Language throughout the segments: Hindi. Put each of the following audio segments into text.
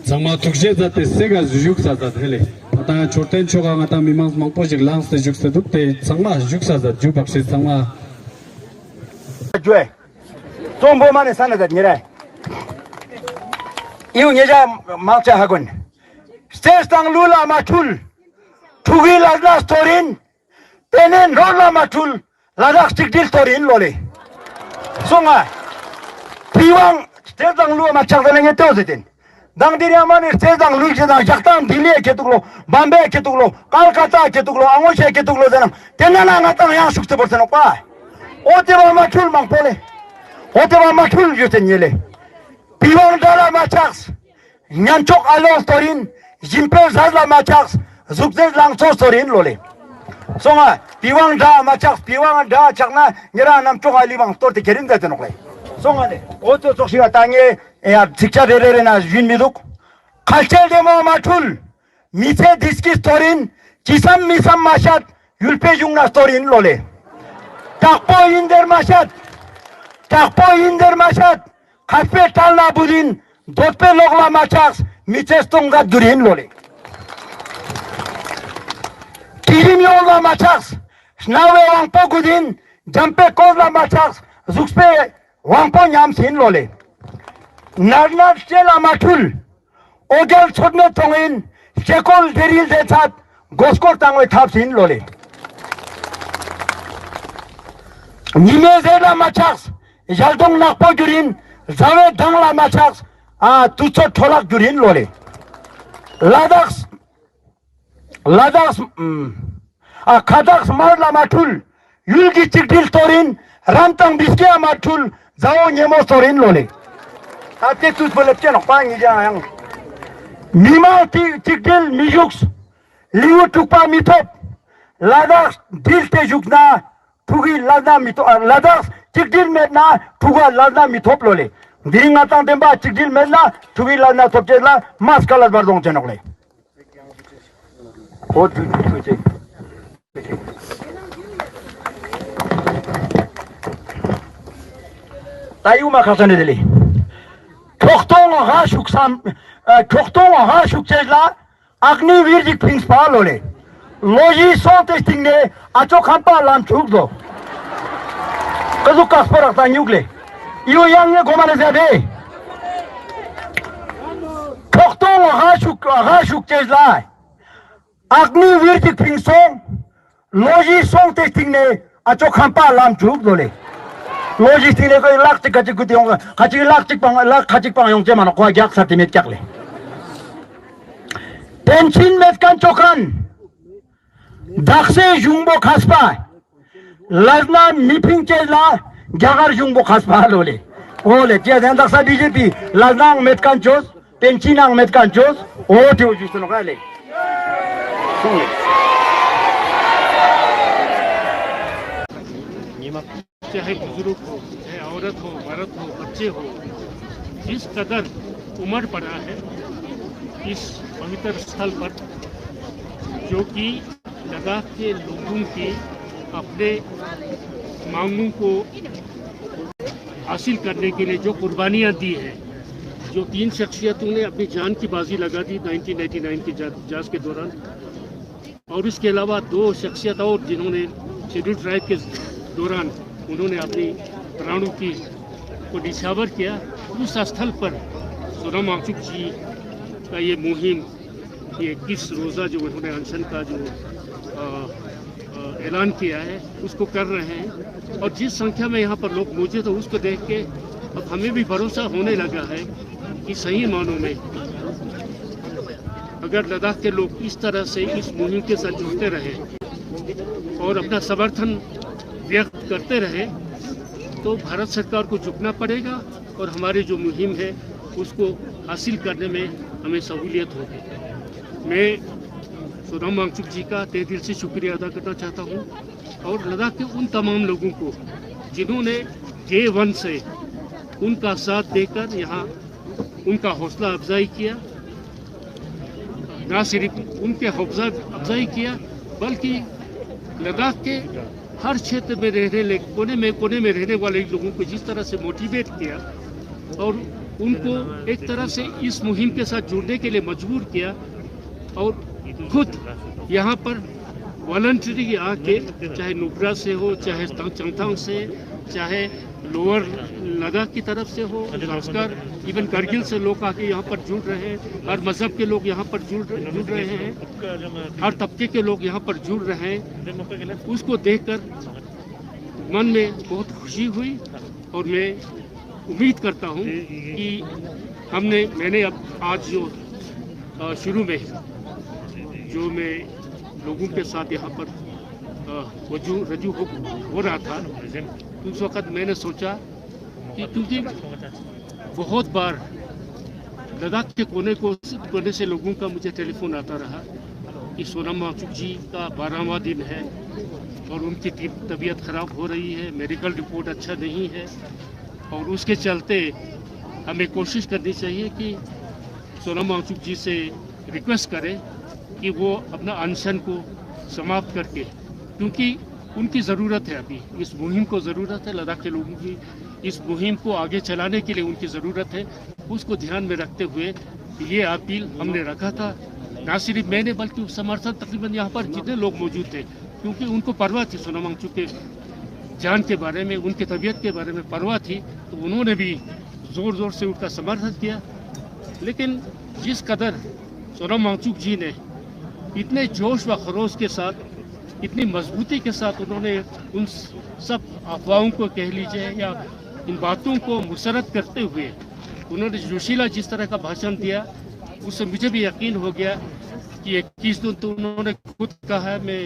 정말 tuk제자때 세가 죽사자 hele ata choten choga ngata mimang mangpojik langs te jukse dukte 정말 죽사자 주박시 정말 줘 좀보만에 사는데 니래 이우 여자 막자 하군 스테스당 룰라 마툴 투기 라자 스토린 페넨 롤라 마툴 라자 스틱딜 스토린 로리 송아 비왕 스테스당 룰라 마창다는 게 떠서든 당디리아만이 스테스당 룰지당 작당 딜리에 개뚝로 밤베 개뚝로 칼카타 개뚝로 앙오시에 개뚝로 되는 대나나 나타나 양 숙세 벌써 놓고 오테바 마툴 망포레 오테바 마툴 주ten yele 비왕 달라 마착스 냔쪽 알로 스토린 짐페 자라 마착스 죽제 랑초 스토린 로레 송아 비왕 다 마착스 비왕 다 작나 니라 남쪽 알리방 스토르 게린다 되는 거래 송아네 오토 쪽시가 땅에 야 직자 데레나 윤미둑 칼첼데모 마툴 미세 디스키 스토린 지삼 미삼 마샷 율페 중나 스토린 로레 takpo indir mashat kaspe talna budin dotpe logla machaks michestonga durin lole kirim yolla machaks snawe wangpo gudin jampe kozla machaks zukspe wangpo nyamsin lole narnat stela matul ogel chodne tongin shekol deril dechat goskor tangwe thapsin lole 니메제라 마착스 잘동 낙포 줄인 자웨 당라 마착스 두초 토락 줄인 로레 라닥스 카닥스 말라 마툴 율기 찍딜 토린 람땅 비스케아 마툴 자오 네모 토린 로레 아테 투스벌레체노 빵이자 미마 찍딜 미죽스 리우 툭파 미톱 라닥스 딜테 죽나 투기 라다 미토 라다 찍딜 메나 투가 라다 미톱 로레 디링아 땅템바 찍딜 메나 투기 라나 톱제라 마스칼라 바르동 제노레 오 투제 타이우마 카산데리 톡통하 슈크제라 아그니 위르직 프린시팔 로레 로지 소테스팅네 아초 칸파 람 죽도 그저 카스퍼라타 뉴클레 이거 양에 고만해 자베 톡통 하슈크제라 아그니 위르틱 핑송 로지 소테스팅네 아초 칸파 람 죽도레 로지 스팅네 거 락틱 같이 그때 같이 락틱 방 용제만 거 약 사티메 짝레 펜신 메스칸 초칸 dakse jungbo khaspa lazna miping chela jagar jungbo khaspa lole ole tia dan daksa bjp lazna metkan chos penchinang metkan chos o teu justo no gale sole नीमक चाहे बुजुर्ग हो चाहे औरत हो मर्द हो बच्चे हो जिस कदर उम्र पड़ा है इस पवित्र स्थल पर जो कि लद्दाख के लोगों की अपने मांगों को हासिल करने के लिए जो कुर्बानियां दी हैं, जो 3 शख्सियतों ने अपनी जान की बाजी लगा दी 1999 की जांच के दौरान, और इसके अलावा 2 शख्सियत और जिन्होंने शेड्यूल ट्राइब के दौरान उन्होंने अपनी प्राणों की को निछावर किया, उस स्थल पर सोनम वांगचुक जी का ये मुहिम, ये 21 रोज़ा जो उन्होंने अनशन का जो ऐलान किया है उसको कर रहे हैं। और जिस संख्या में यहाँ पर लोग मौजूद हैं उसको देख के अब हमें भी भरोसा होने लगा है कि सही मानों में अगर लद्दाख के लोग इस तरह से इस मुहिम के साथ जुड़ते रहे और अपना समर्थन व्यक्त करते रहे तो भारत सरकार को झुकना पड़ेगा और हमारी जो मुहिम है उसको हासिल करने में हमें सहूलियत होगी। मैं सोनम वांगचुक जी का तहे दिल से शुक्रिया अदा करना चाहता हूँ और लद्दाख के उन तमाम लोगों को जिन्होंने Day 1 से उनका साथ देकर यहाँ उनका हौसला अफजाई किया, ना सिर्फ उनके हौसला अफजाई किया बल्कि लद्दाख के हर क्षेत्र में कोने में रहने वाले लोगों को जिस तरह से मोटिवेट किया और उनको एक तरह से इस मुहिम के साथ जुड़ने के लिए मजबूर किया और खुद यहाँ पर वॉलंटरी आके, चाहे नुब्रा से हो, चाहे चंगथांग से, चाहे लोअर लद्दाख की तरफ से हो, खासकर इवन करगिल से लोग आके यहाँ पर जुड़ रहे हैं, हर मजहब के लोग यहाँ पर जुड़ रहे हैं, हर तबके के लोग यहाँ पर जुड़ रहे हैं। उसको देखकर मन में बहुत खुशी हुई और मैं उम्मीद करता हूँ कि मैंने अब आज जो शुरू में जो मैं लोगों के साथ यहाँ पर रजू हो रहा था, उस वक़्त मैंने सोचा कि क्योंकि बहुत बार लद्दाख के कोने से लोगों का मुझे टेलीफोन आता रहा कि सोनम वांगचुक जी का 12वां दिन है और उनकी तबीयत ख़राब हो रही है, मेडिकल रिपोर्ट अच्छा नहीं है और उसके चलते हमें कोशिश करनी चाहिए कि सोनम वांगचुक जी से रिक्वेस्ट करें कि वो अपना अनशन को समाप्त करके, क्योंकि उनकी ज़रूरत है, अभी इस मुहिम को ज़रूरत है, लद्दाख के लोगों की इस मुहिम को आगे चलाने के लिए उनकी ज़रूरत है। उसको ध्यान में रखते हुए ये अपील हमने रखा था। ना सिर्फ मैंने बल्कि समर्थक तकरीबन यहाँ पर जितने लोग मौजूद थे, क्योंकि उनको परवाह थी सोनम वांगचुक के जान के बारे में, उनकी तबीयत के बारे में परवाह थी, तो उन्होंने भी ज़ोर से उनका समर्थन किया। लेकिन जिस कदर सोनम वांगचुक जी ने इतने जोश व खरोश के साथ, इतनी मजबूती के साथ उन्होंने उन सब अफवाहों को कह लीजिए या इन बातों को मुसरत करते हुए उन्होंने जोशीला जिस तरह का भाषण दिया, उससे मुझे भी यकीन हो गया कि 21 दिन तो उन्होंने खुद कहा है मैं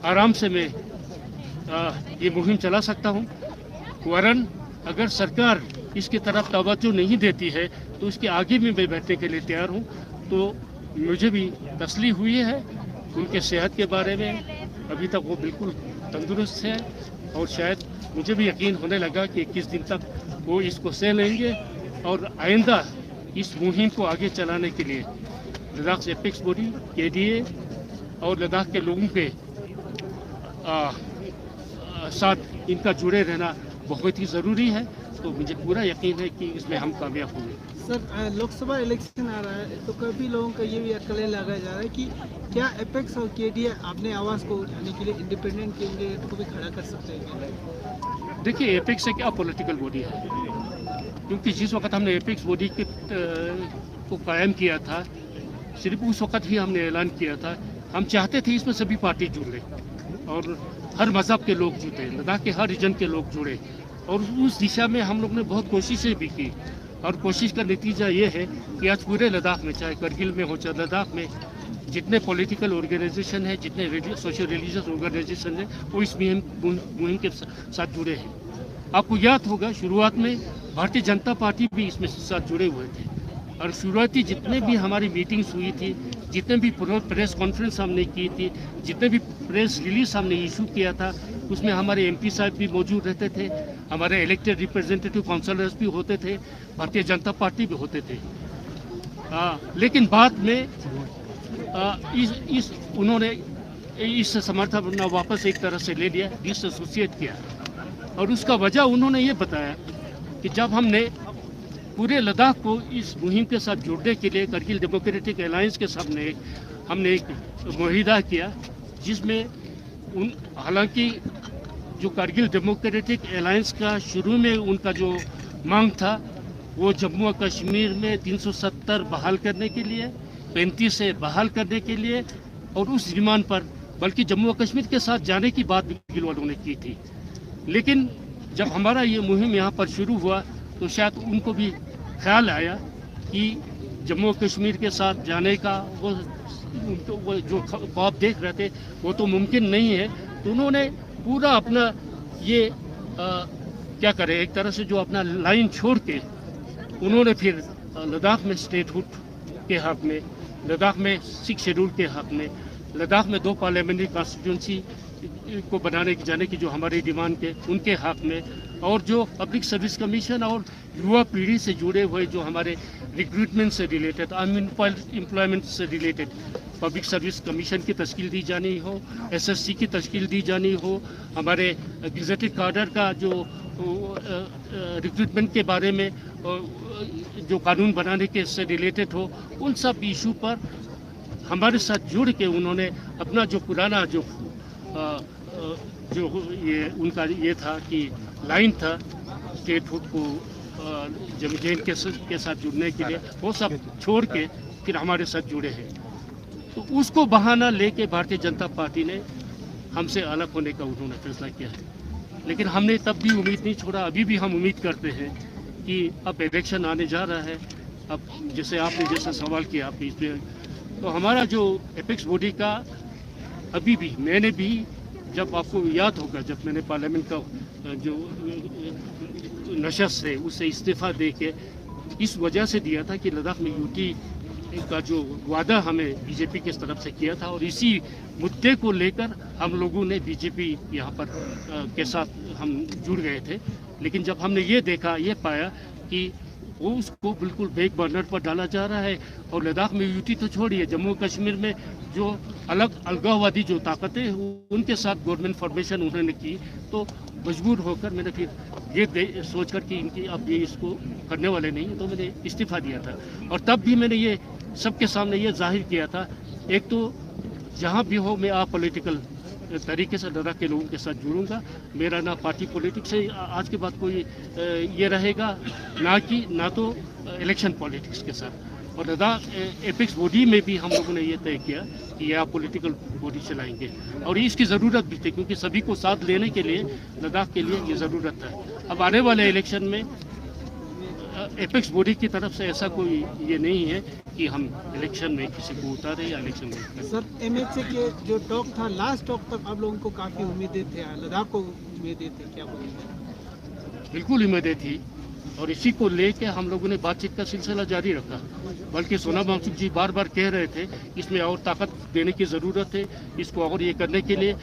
आराम से ये मुहिम चला सकता हूँ, वरन अगर सरकार इसकी तरफ तवज्जो नहीं देती है तो उसके आगे भी मैं बैठने के लिए तैयार हूँ। तो मुझे भी तसल्ली हुई है उनके सेहत के बारे में, अभी तक वो बिल्कुल तंदुरुस्त है और शायद मुझे भी यकीन होने लगा कि 21 दिन तक वो इसको सह लेंगे और आइंदा इस मुहिम को आगे चलाने के लिए लद्दाख एपेक्स बॉडी, KDA और लद्दाख के लोगों के साथ इनका जुड़े रहना बहुत ही ज़रूरी है। तो मुझे पूरा यकीन है कि इसमें हम कामयाब होंगे। सर, लोकसभा इलेक्शन आ रहा है तो कभी लोगों का ये भी अटकलें लगाया जा रहा है कि क्या एपेक्स और KDA अपने आवाज़ को उठाने के लिए इंडिपेंडेंट कैंडिडेट को भी खड़ा कर सकते हैं? देखिए, एपेक्स एक क्या पॉलिटिकल बॉडी है, क्योंकि जिस वक्त हमने एपेक्स बॉडी को कायम किया था, सिर्फ उस वक्त ही हमने ऐलान किया था, हम चाहते थे इसमें सभी पार्टी जुड़ लें और हर मज़हब के लोग जुड़े, लद्दाख के हर रीजन के लोग जुड़े और उस दिशा में हम लोग ने बहुत कोशिशें भी की और कोशिश का नतीजा ये है कि आज पूरे लद्दाख में, चाहे करगिल में हो चाहे लद्दाख में, जितने पॉलिटिकल ऑर्गेनाइजेशन है, जितने सोशल रिलीजियस ऑर्गेनाइजेशन है, वो इस मुहिम के साथ जुड़े हैं। आपको याद होगा शुरुआत में भारतीय जनता पार्टी भी इसमें साथ जुड़े हुए थे और शुरुआती जितने भी हमारी मीटिंग्स हुई थी, जितने भी प्रेस कॉन्फ्रेंस हमने की थी, जितने भी प्रेस रिलीज हमने इशू किया था, उसमें हमारे MP साहब भी मौजूद रहते थे, हमारे इलेक्टेड रिप्रेजेंटेटिव काउंसलर्स भी होते थे, भारतीय जनता पार्टी भी होते थे। लेकिन बाद में उन्होंने इस समर्थन वापस एक तरह से ले लिया, डिसएसोसिएट किया और उसका वजह उन्होंने ये बताया कि जब हमने पूरे लद्दाख को इस मुहिम के साथ जोड़ने के लिए करगिल डेमोक्रेटिक अलायंस के सामने हमने एक मुआहिदा किया, जिसमें हालांकि जो करगिल डेमोक्रेटिक अलायंस का शुरू में उनका जो मांग था वो जम्मू और कश्मीर में 370 बहाल करने के लिए, 35 से बहाल करने के लिए और उस डिमांड पर बल्कि जम्मू और कश्मीर के साथ जाने की बात भी वालों ने की थी। लेकिन जब हमारा ये मुहिम यहाँ पर शुरू हुआ तो शायद उनको भी ख्याल आया कि जम्मू और कश्मीर के साथ जाने का वो जो ख्वाब देख रहे थे वो तो मुमकिन नहीं है। तो उन्होंने पूरा अपना ये क्या करें, एक तरह से जो अपना लाइन छोड़ के उन्होंने फिर लद्दाख में स्टेटहुड के हक में, लद्दाख में 6 शेड्यूल के हक में, लद्दाख में 2 पार्लियामेंट्री कॉन्स्टिट्यूंसी को बनाने की जाने की जो हमारी डिमांड के उनके हक में, और जो पब्लिक सर्विस कमीशन और युवा पीढ़ी से जुड़े हुए जो हमारे रिक्रूटमेंट से रिलेटेड, एम्प्लॉयमेंट से रिलेटेड पब्लिक सर्विस कमीशन की तश्कील दी जानी हो, एसएससी की तश्कील दी जानी हो, हमारे गेजेटेड कार्डर का जो रिक्रूटमेंट के बारे में जो कानून बनाने के से रिलेटेड हो, उन सब इशू पर हमारे साथ जुड़ के उन्होंने अपना जो पुराना जो ये उनका ये था कि लाइन था स्टेटहुड को जमीन के साथ जुड़ने के लिए, वो सब छोड़ के फिर हमारे साथ जुड़े हैं। तो उसको बहाना लेके भारतीय जनता पार्टी ने हमसे अलग होने का उन्होंने फैसला किया है। लेकिन हमने तब भी उम्मीद नहीं छोड़ा, अभी भी हम उम्मीद करते हैं कि अब इलेक्शन आने जा रहा है। अब जैसे आपने जैसा सवाल किया आप इसमें, तो हमारा जो एपेक्स बॉडी का अभी भी, मैंने भी जब आपको याद होगा जब मैंने पार्लियामेंट का जो नशस्त है उससे इस्तीफा दे के इस वजह से दिया था कि लद्दाख में यूटी का जो वादा हमें बीजेपी की तरफ से किया था, और इसी मुद्दे को लेकर हम लोगों ने बीजेपी यहाँ पर के साथ हम जुड़ गए थे। लेकिन जब हमने ये देखा, ये पाया कि वो उसको बिल्कुल बैक बर्नर पर डाला जा रहा है, और लद्दाख में यूटी तो छोड़िए, जम्मू कश्मीर में जो अलगाववादी जो ताकतें उनके साथ गवर्नमेंट फॉर्मेशन उन्होंने की, तो मजबूर होकर मैंने फिर ये सोच कर कि इनकी अब ये इसको करने वाले नहीं, तो मैंने इस्तीफा दिया था। और तब भी मैंने ये सबके सामने ये जाहिर किया था, एक तो जहाँ भी हो मैं अपॉलिटिकल तरीके से लद्दाख के लोगों के साथ जुड़ूंगा। मेरा ना पार्टी पॉलिटिक्स से आज के बाद कोई ये रहेगा, ना तो इलेक्शन पॉलिटिक्स के साथ। और लद्दाख एपेक्स बॉडी में भी हम लोगों ने ये तय किया कि ये आप पॉलिटिकल बॉडी चलाएंगे, और इसकी ज़रूरत भी थी क्योंकि सभी को साथ लेने के लिए लद्दाख के लिए ये ज़रूरत है। अब आने वाले इलेक्शन में एपेक्स बॉडी की तरफ से ऐसा कोई ये नहीं है कि हम इलेक्शन में किसी को उतारे या इलेक्शन में। सर, एमएचए के जो टॉक था, लास्ट टॉक तक आप लोगों को काफ़ी उम्मीदें थे, लद्दाख को उम्मीदें थी, क्या बोलेंगे? बिल्कुल उम्मीदें थी, और इसी को लेके हम लोगों ने बातचीत का सिलसिला जारी रखा। बल्कि सोनम वांगचुक जी बार बार कह रहे थे इसमें और ताकत देने की ज़रूरत है, इसको और ये करने के लिए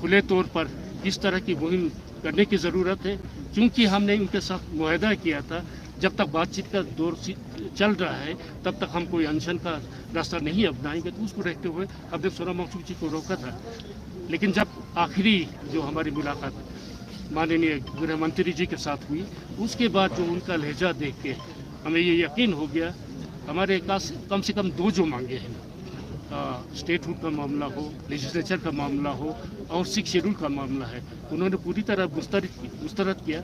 खुले तौर पर इस तरह की मुहिम करने की ज़रूरत है। क्योंकि हमने उनके साथ मुआहदा किया था, जब तक बातचीत का दौर चल रहा है तब तक हम कोई अनशन का रास्ता नहीं अपनाएंगे, तो उसको देखते हुए हमने सोनम वांगचुक जी को रोका था। लेकिन जब आखिरी जो हमारी मुलाकात माननीय गृह मंत्री जी के साथ हुई, उसके बाद जो उनका लहजा देख के हमें ये यकीन हो गया, हमारे कम से कम दो जो मांगे हैं, स्टेटहुड का मामला हो, लेजिस्लेचर का मामला हो, और 6 शेड्यूल का मामला है, उन्होंने पूरी तरह मुस्तरद किया।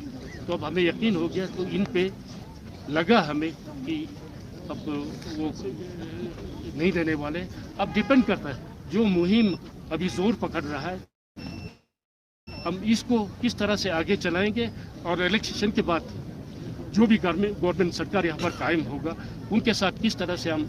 तो अब हमें यकीन हो गया, तो इन पे लगा हमें कि अब वो नहीं देने वाले। अब डिपेंड करता है, जो मुहिम अभी जोर पकड़ रहा है हम इसको किस तरह से आगे चलाएंगे, और इलेक्शन के बाद जो भी गवर्नमेंट सरकार यहाँ पर कायम होगा उनके साथ किस तरह से हम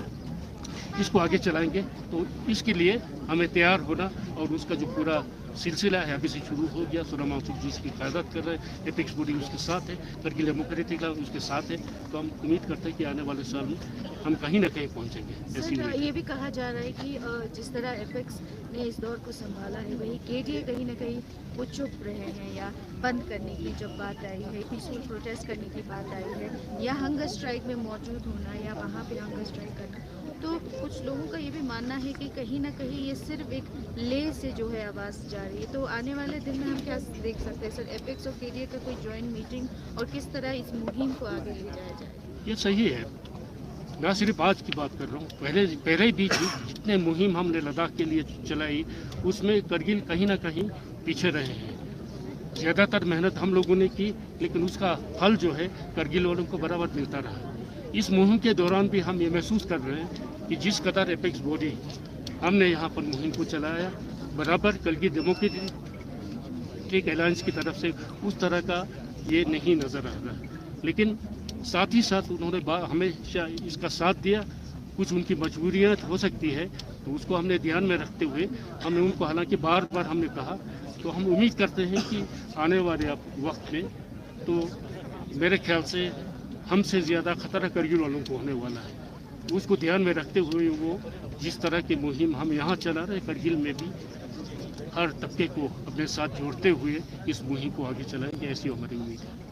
इसको आगे चलाएंगे, तो इसके लिए हमें तैयार होना, और उसका जो पूरा सिलसिला है अभी से शुरू हो गया। सोनम वांगचुक जी इसकी क़यादत कर रहे हैं, एपेक्स बॉडी उसके साथ है, करगिल डेमोक्रेटिक उसके साथ है। तो हम उम्मीद करते हैं कि आने वाले साल में हम कहीं ना कहीं पहुंचेंगे। सर, ये भी कहा जा रहा है कि जिस तरह एपेक्स ने इस दौर को संभाला है, वही केडीए कहीं ना कहीं वो चुप रहे हैं, या बंद करने की जब बात आई है, पीसफुल प्रोटेस्ट करने की बात आई है, या हंगर स्ट्राइक में मौजूद होना, या वहाँ पे हंगर स्ट्राइक करना, तो कुछ लोगों का ये भी मानना है कि कहीं ना कहीं ये सिर्फ एक ले से जो है आवाज़ जा रही है। तो आने वाले दिन में हम क्या देख सकते हैं सर, एपेक्स और केडीए का कोई जॉइंट मीटिंग, और किस तरह इस मुहिम को आगे ले जाया जाए? ये सही है, ना सिर्फ आज की बात कर रहा हूँ, पहले भी जितने मुहिम हमने लद्दाख के लिए चलाई उसमें करगिल कहीं ना कहीं पीछे रहे हैं। ज़्यादातर मेहनत हम लोगों ने की, लेकिन उसका फल जो है करगिल वालों को बराबर मिलता रहा। इस मुहिम के दौरान भी हम ये महसूस कर रहे हैं कि जिस कदर एपेक्स बॉडी हमने यहाँ पर मुहिम को चलाया, बराबर करगिल डेमोक्रेटिक अलायंस की तरफ से उस तरह का ये नहीं नज़र आ रहा। लेकिन साथ ही साथ उन्होंने हमेशा इसका साथ दिया। कुछ उनकी मजबूरियाँ हो सकती है, तो उसको हमने ध्यान में रखते हुए हमने उनको, हालांकि बार बार हमने कहा, तो हम उम्मीद करते हैं कि आने वाले वक्त में तो मेरे ख्याल से हमसे ज़्यादा खतरा करगिल वालों को होने वाला है। उसको ध्यान में रखते हुए वो जिस तरह की मुहिम हम यहाँ चला रहे, करगिल में भी हर तबके को अपने साथ जोड़ते हुए इस मुहिम को आगे चलाएंगे, ऐसी हमारी उम्मीद है।